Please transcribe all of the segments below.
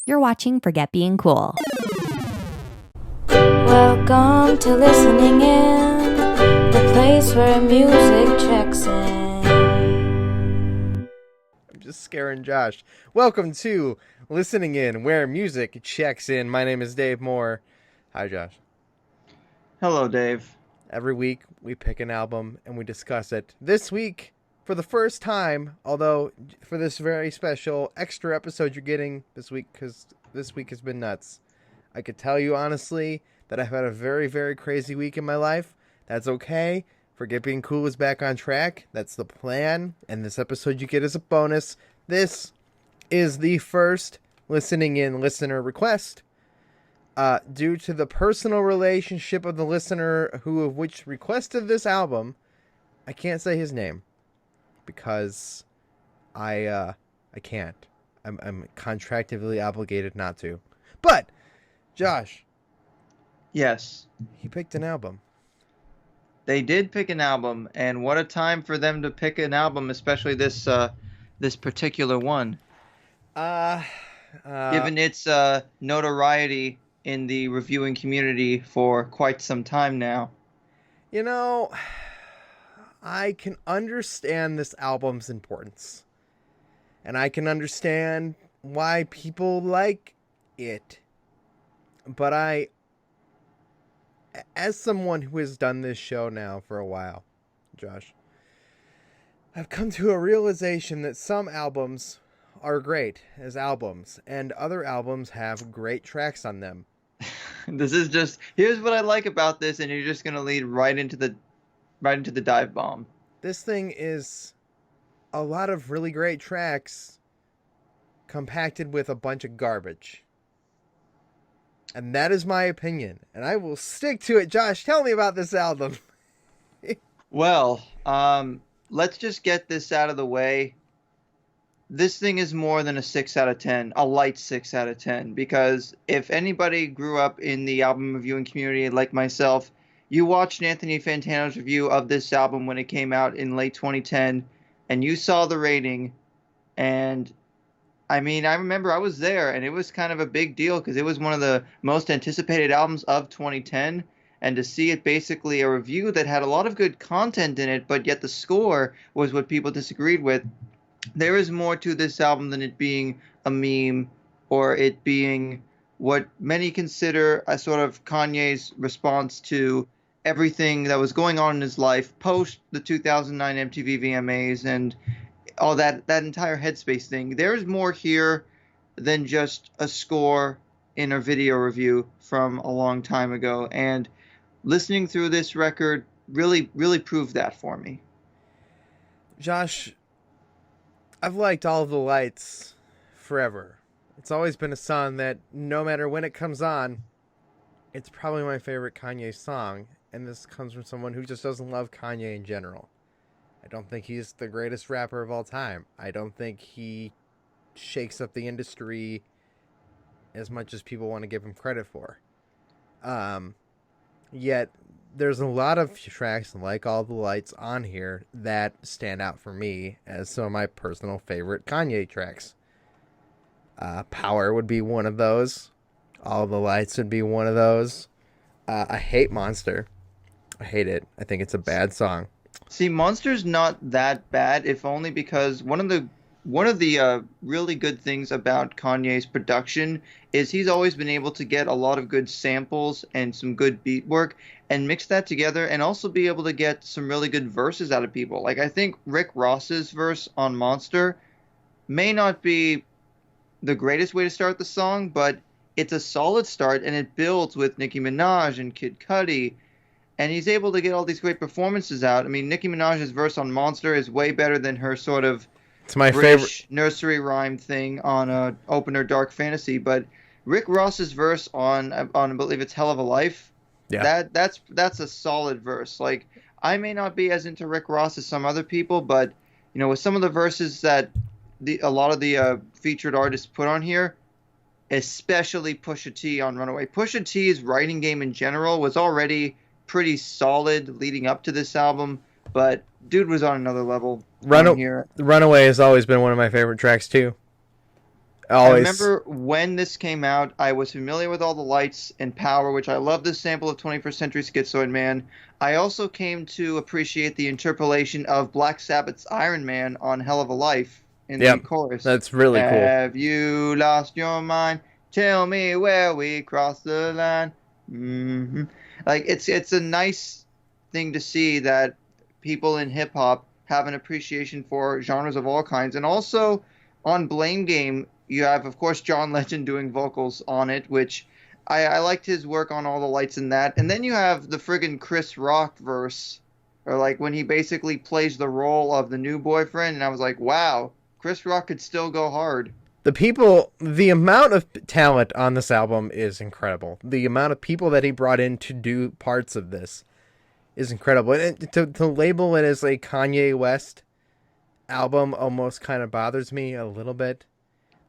You're watching Forget Being Cool. Welcome to Listening In, the place where music checks in. I'm just scaring Josh. Welcome to Listening In, where music checks in. My name is Dave Moore. Hi, Josh. Hello, Dave. Every week, we pick an album and we discuss it. This week, for the first time, although for this very special extra episode you're getting this week, because this week has been nuts, I could tell you honestly that I've had a very, very crazy week in my life. That's okay. Forget Being Cool is back on track. That's the plan. And this episode you get as a bonus. This is the first Listening In listener request. Due to the personal relationship of the listener which requested this album, I can't say his name because I can't. I'm contractually obligated not to. But Josh, Yes, he picked an album. they did pick an album, and what a time for them to pick an album, especially this particular one, given its notoriety in the reviewing community for quite some time now. You know, I can understand this album's importance. And I can understand why people like it. But as someone who has done this show now for a while, Josh, I've come to a realization that some albums are great as albums, and other albums have great tracks on them. Here's what I like about this, and you're just gonna lead right into the dive bomb. This thing is a lot of really great tracks compacted with a bunch of garbage. And that is my opinion. And I will stick to it. Josh, tell me about this album. Well, let's just get this out of the way. This thing is more than a 6 out of 10, a light 6 out of 10, because if anybody grew up in the album reviewing community like myself, you watched Anthony Fantano's review of this album when it came out in late 2010, and you saw the rating, and I mean, I remember I was there, and it was kind of a big deal because it was one of the most anticipated albums of 2010, and to see it basically a review that had a lot of good content in it, but yet the score was what people disagreed with. There is more to this album than it being a meme or it being what many consider a sort of Kanye's response to everything that was going on in his life post the 2009 MTV VMAs and all that entire headspace thing. There's more here than just a score in a video review from a long time ago. And listening through this record really, really proved that for me. Josh, I've liked All of the Lights forever. It's always been a song that no matter when it comes on, it's probably my favorite Kanye song. And this comes from someone who just doesn't love Kanye in general. I don't think he's the greatest rapper of all time. I don't think he shakes up the industry as much as people want to give him credit for. Yet there's a lot of tracks like All the Lights on here that stand out for me as some of my personal favorite Kanye tracks. Power would be one of those. All the Lights would be one of those. I hate Monster. I hate it. I think it's a bad song. See, Monster's not that bad, if only because one of the really good things about Kanye's production is he's always been able to get a lot of good samples and some good beat work and mix that together and also be able to get some really good verses out of people. Like, I think Rick Ross's verse on Monster may not be the greatest way to start the song, but it's a solid start and it builds with Nicki Minaj and Kid Cudi. And he's able to get all these great performances out. I mean, Nicki Minaj's verse on Monster is way better than her sort of it's my British nursery rhyme thing on Opener Dark Fantasy. But Rick Ross's verse on I believe it's Hell of a Life, that's a solid verse. Like, I may not be as into Rick Ross as some other people, but you know, with some of the verses that a lot of the featured artists put on here, especially Pusha T on Runaway. Pusha T's writing game in general was already pretty solid leading up to this album, but dude was on another level. Runaway has always been one of my favorite tracks too. I Always. remember when this came out, I was familiar with all the lights and power, which I love this sample of 21st Century Schizoid Man. I also came to appreciate the interpolation of Black Sabbath's Iron Man on Hell of a Life in the Yep. chorus. That's really cool. Have you lost your mind? Tell me where we crossed the line. Like it's a nice thing to see that people in hip hop have an appreciation for genres of all kinds, and also on Blame Game, you have, of course, John Legend doing vocals on it, which I liked his work on all the lights in that. And then you have the friggin' Chris Rock verse, or like when he basically plays the role of the new boyfriend, and I was like, wow, Chris Rock could still go hard. The amount of talent on this album is incredible. The amount of people that he brought in to do parts of this is incredible. And to label it as a Kanye West album almost kind of bothers me a little bit.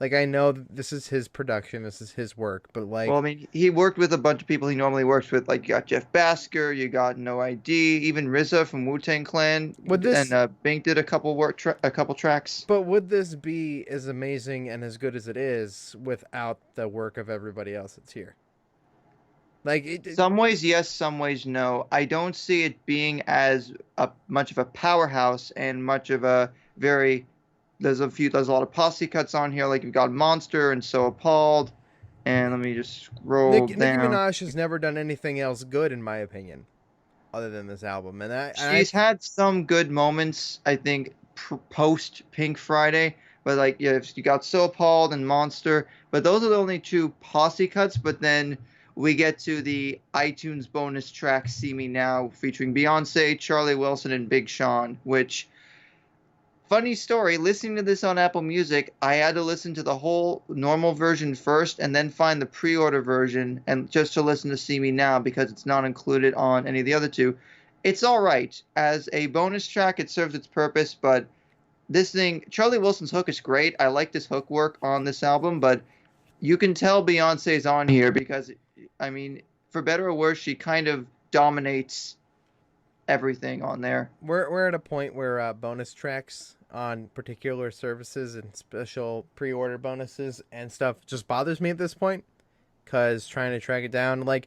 Like, I know this is his production, this is his work, but Well, I like, mean, he worked with a bunch of people he normally works with. Like, you got Jeff Basker, you got No ID, even RZA from Wu-Tang Clan, would and this Bink did a couple tracks. but would this be as amazing and as good as it is without the work of everybody else that's here? Like Some ways yes, some ways no. I don't see it being as much of a powerhouse and much of a very. There's a lot of posse cuts on here. Like you've got Monster and So Appalled, and let me just scroll Nicki down. Minaj has never done anything else good in my opinion, other than this album, She's had some good moments, I think, post Pink Friday. But like, yeah, you got So Appalled and Monster, but those are the only two posse cuts. But then we get to the iTunes bonus track "See Me Now" featuring Beyonce, Charlie Wilson, and Big Sean. Which, funny story, listening to this on Apple Music, I had to listen to the whole normal version first, and then find the pre-order version, and just to listen to "See Me Now" because it's not included on any of the other two. It's all right as a bonus track. It serves its purpose, but this thing, Charlie Wilson's hook is great. I like this hook work on this album, but you can tell Beyonce's on here because, I mean, for better or worse, she kind of dominates everything on there. we're at a point where bonus tracks on particular services and special pre-order bonuses and stuff just bothers me at this point, because trying to track it down, like,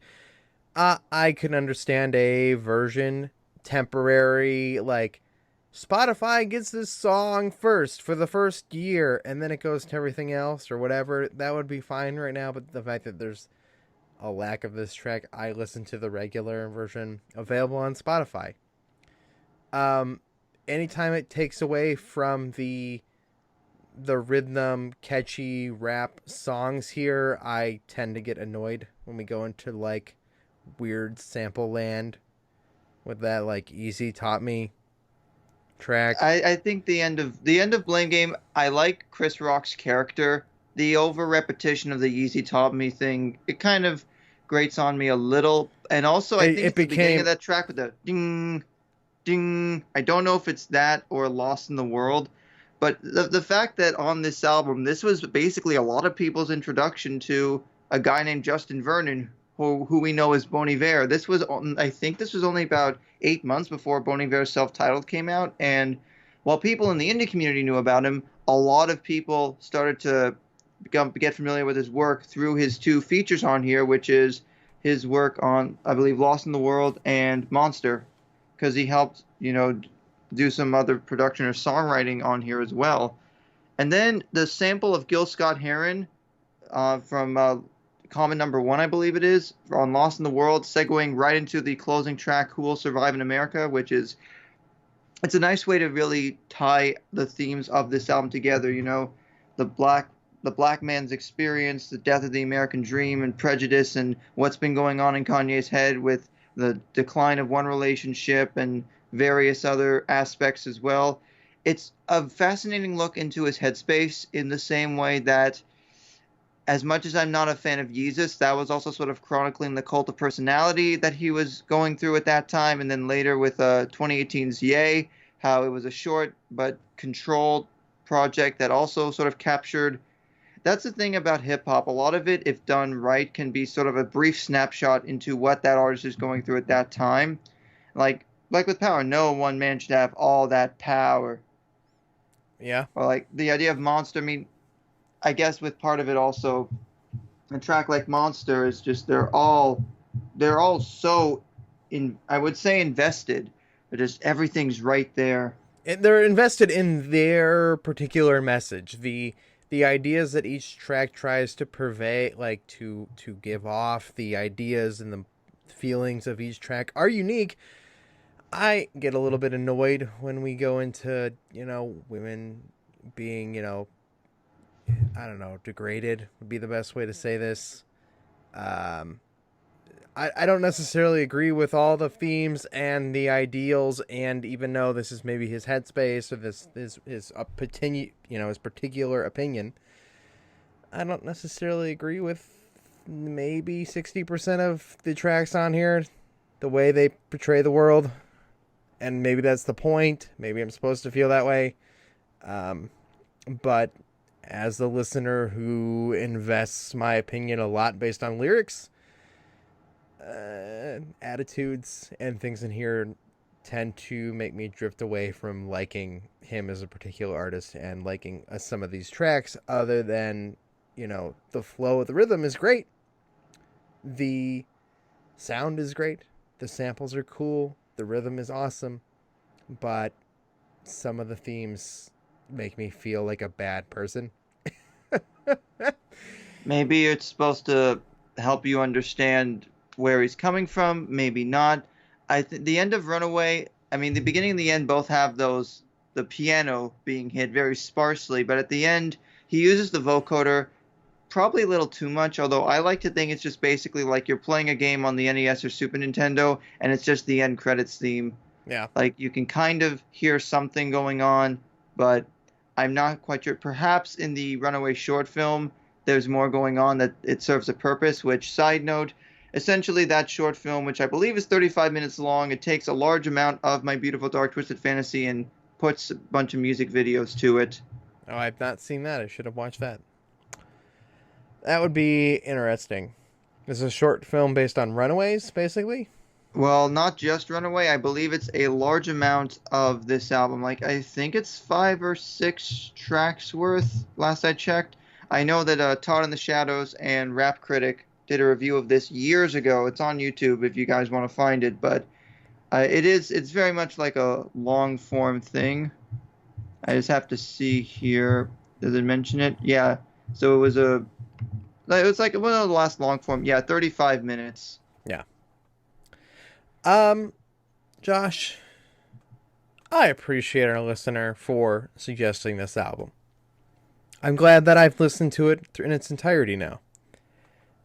I can understand a version temporary, like Spotify gets this song first for the first year and then it goes to everything else or whatever. That would be fine right now, but the fact that there's a lack of this track, I listen to the regular version available on Spotify. Anytime it takes away from the rhythm catchy rap songs here, I tend to get annoyed when we go into like weird sample land with that like Easy Taught Me track. I think the end of Blame Game. I like Chris Rock's character. The over repetition of the Easy Taught Me thing, it kind of grates on me a little. And also, I think It it's the beginning became of that track with the ding, ding. I don't know if it's that or Lost in the World, but the fact that on this album, this was basically a lot of people's introduction to a guy named Justin Vernon, who we know as Bon Iver. I think this was only about 8 months before Bon Iver's self-titled came out, and while people in the indie community knew about him, a lot of people started to get familiar with his work through his two features on here, which is his work on, I believe, Lost in the World and Monster, because he helped, do some other production or songwriting on here as well. And then the sample of Gil Scott-Heron from Common Number One, I believe it is, on Lost in the World, segueing right into the closing track, Who Will Survive in America, it's a nice way to really tie the themes of this album together, the black man's experience, the death of the American dream and prejudice, and what's been going on in Kanye's head with the decline of one relationship and various other aspects as well. It's a fascinating look into his headspace in the same way that, as much as I'm not a fan of Yeezus, that was also sort of chronicling the cult of personality that he was going through at that time, and then later with 2018's Ye, how it was a short but controlled project that also sort of captured. That's the thing about hip hop. A lot of it, if done right, can be sort of a brief snapshot into what that artist is going through at that time. Like with power, no one man should have all that power. Yeah. Or like the idea of Monster. I mean, I guess with part of it also, a track like Monster is just they're all so I would say invested. But just everything's right there. And they're invested in their particular message. The ideas that each track tries to purvey, like to give off, the ideas and the feelings of each track are unique. I get a little bit annoyed when we go into, women being, I don't know, degraded would be the best way to say this. Um, I don't necessarily agree with all the themes and the ideals, and even though this is maybe his headspace or this is his his particular opinion, I don't necessarily agree with maybe 60% of the tracks on here, the way they portray the world, and maybe that's the point. Maybe I'm supposed to feel that way, but as the listener who invests my opinion a lot based on lyrics, attitudes and things in here tend to make me drift away from liking him as a particular artist and liking some of these tracks, other than, the flow of the rhythm is great. The sound is great. The samples are cool. The rhythm is awesome. But some of the themes make me feel like a bad person. Maybe it's supposed to help you understand where he's coming from, maybe not. The end of Runaway, I mean, the beginning and the end both have the piano being hit very sparsely, but at the end, he uses the vocoder probably a little too much, although I like to think it's just basically like you're playing a game on the NES or Super Nintendo, and it's just the end credits theme. Yeah. Like, you can kind of hear something going on, but I'm not quite sure. Perhaps in the Runaway short film, there's more going on, that it serves a purpose, which, side note, essentially that short film, which I believe is 35 minutes long, it takes a large amount of My Beautiful Dark Twisted Fantasy and puts a bunch of music videos to it. Oh, I've not seen that. I should have watched that. That would be interesting. This is a short film based on Runaways, basically? Well, not just Runaway. I believe it's a large amount of this album. Like, I think it's 5 or 6 tracks worth, last I checked. I know that Todd in the Shadows and Rap Critic did a review of this years ago. It's on YouTube if you guys want to find it. But it's very much like a long-form thing. I just have to see here. Does it mention it? Yeah. So it was like one of the last long-form. Yeah, 35 minutes. Yeah. Josh, I appreciate our listener for suggesting this album. I'm glad that I've listened to it in its entirety now.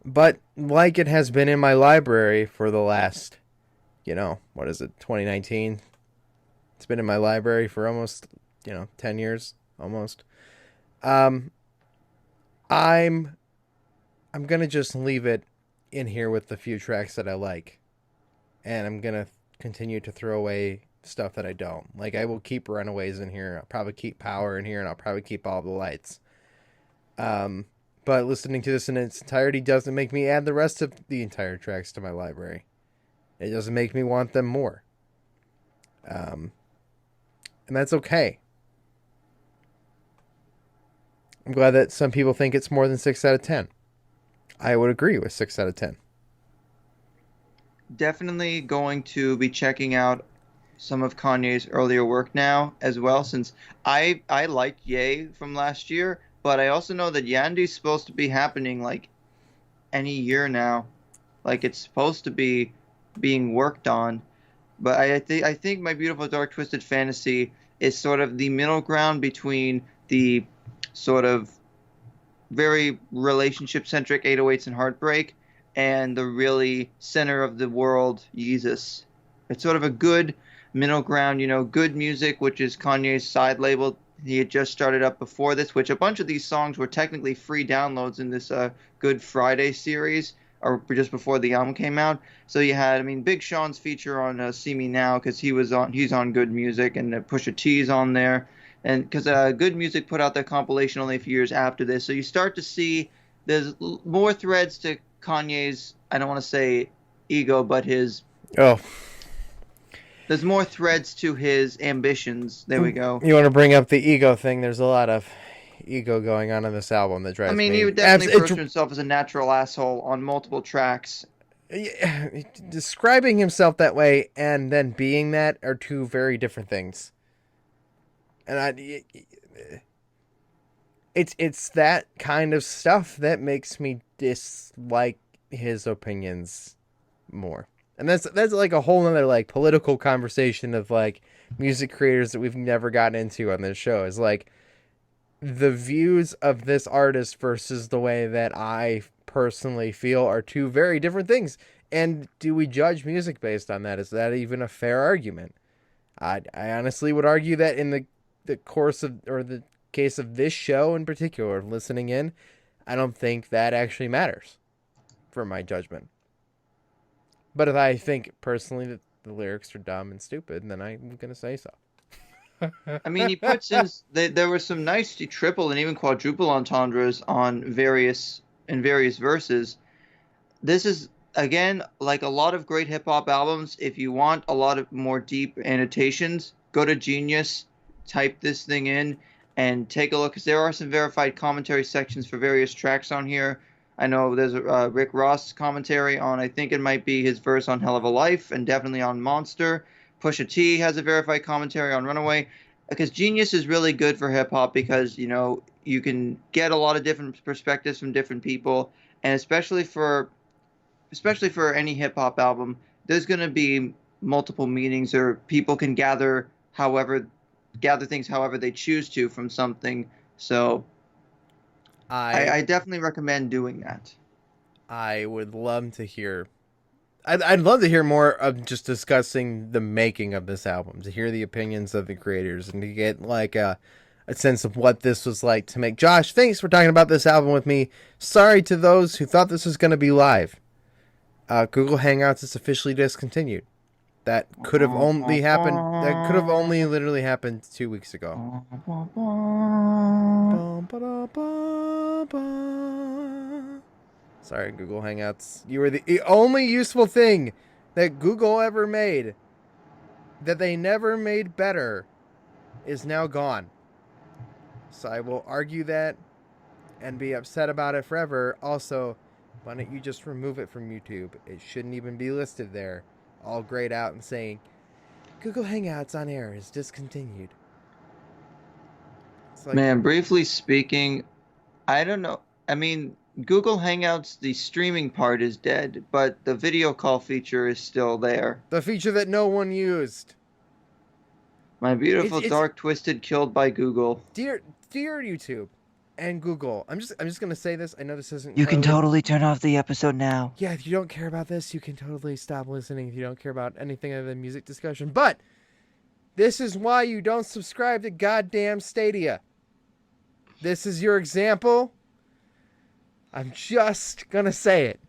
But like it has been in my library for the last, 2019? It's been in my library for almost, 10 years, almost. I'm going to just leave it in here with the few tracks that I like. And I'm going to continue to throw away stuff that I don't. Like, I will keep Runaways in here. I'll probably keep Power in here, and I'll probably keep All the Lights. But listening to this in its entirety doesn't make me add the rest of the entire tracks to my library. It doesn't make me want them more. And that's okay. I'm glad that some people think it's more than 6 out of 10. I would agree with 6 out of 10. Definitely going to be checking out some of Kanye's earlier work now as well, since I liked Ye from last year, but I also know that Yandy's supposed to be happening like any year now. Like, it's supposed to be being worked on. But I think My Beautiful Dark Twisted Fantasy is sort of the middle ground between the sort of very relationship-centric 808s and Heartbreak and the really center of the world Yeezus. It's sort of a good middle ground, good music, which is Kanye's side label. He had just started up before this, which a bunch of these songs were technically free downloads in this Good Friday series, or just before the album came out. So you had, Big Sean's feature on See Me Now, because he's on Good Music, and Pusha T's on there. And because Good Music put out their compilation only a few years after this. So you start to see there's more threads to Kanye's, I don't want to say ego, but his... Oh. There's more threads to his ambitions. There we go. You want to bring up the ego thing? There's a lot of ego going on in this album that drives I mean, me. he would definitely portray himself as a natural asshole on multiple tracks. Describing himself that way and then being that are two very different things. And it's that kind of stuff that makes me dislike his opinions more. And that's like a whole other like political conversation of like music creators that we've never gotten into on this show. Is like the views of this artist versus the way that I personally feel are two very different things. And do we judge music based on that? Is that even a fair argument? I honestly would argue that in the course of, or the case of this show in particular, listening in, I don't think that actually matters for my judgment. But if I think personally that the lyrics are dumb and stupid, then I'm going to say so. I mean, he puts in, there were some nice triple and even quadruple entendres on various verses. This is, again, like a lot of great hip-hop albums. If you want a lot of more deep annotations, go to Genius, type this thing in, and take a look, because there are some verified commentary sections for various tracks on here. I know there's a Rick Ross commentary on, I think it might be his verse on Hell of a Life, and definitely on Monster. Pusha T has a verified commentary on Runaway. Because Genius is really good for hip-hop because, you know, you can get a lot of different perspectives from different people, and especially for any hip-hop album, there's going to be multiple meanings, or people can gather things however they choose to from something. So I definitely recommend doing that. I would love to hear. I'd love to hear more of just discussing the making of this album, to hear the opinions of the creators, and to get like a sense of what this was like to make. Josh, thanks for talking about this album with me. Sorry to those who thought this was going to be live. Google Hangouts is officially discontinued. That could have only happened. That could have only literally happened 2 weeks ago. Sorry, Google Hangouts. You were the only useful thing that Google ever made, that they never made better, is now gone. So I will argue that and be upset about it forever. Also, why don't you just remove it from YouTube? It shouldn't even be listed there, all grayed out and saying, Google Hangouts on air is discontinued. It's like, man, briefly speaking, I don't know. I mean, Google Hangouts, the streaming part is dead, but the video call feature is still there. the feature that no one used. My beautiful It's- dark twisted killed by Google. Dear YouTube and Google, I'm just gonna say this. I know this isn't. You can code. totally turn off the episode now. Yeah, if you don't care about this, you can totally stop listening if you don't care about anything other than music discussion. But this is why you don't subscribe to goddamn Stadia. This is your example. I'm just gonna say it.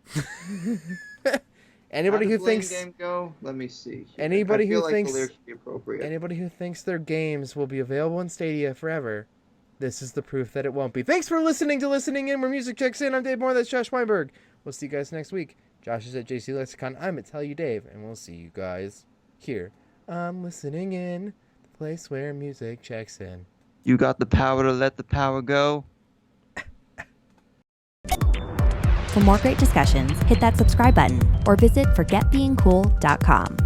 Anybody How who does Blame thinks Game go? Let me see. Anybody I feel who like thinks- the lyrics should be appropriate. anybody who thinks their games will be available in Stadia forever, this is the proof that it won't be. Thanks for listening to Listening In, where music checks in. I'm Dave Moore. That's Josh Weinberg. We'll see you guys next week. Josh is at JC Lexicon. I'm at Tell You Dave, and we'll see you guys here. I'm listening in, the place where music checks in. You got the power to let the power go. For more great discussions, hit that subscribe button or visit forgetbeingcool.com.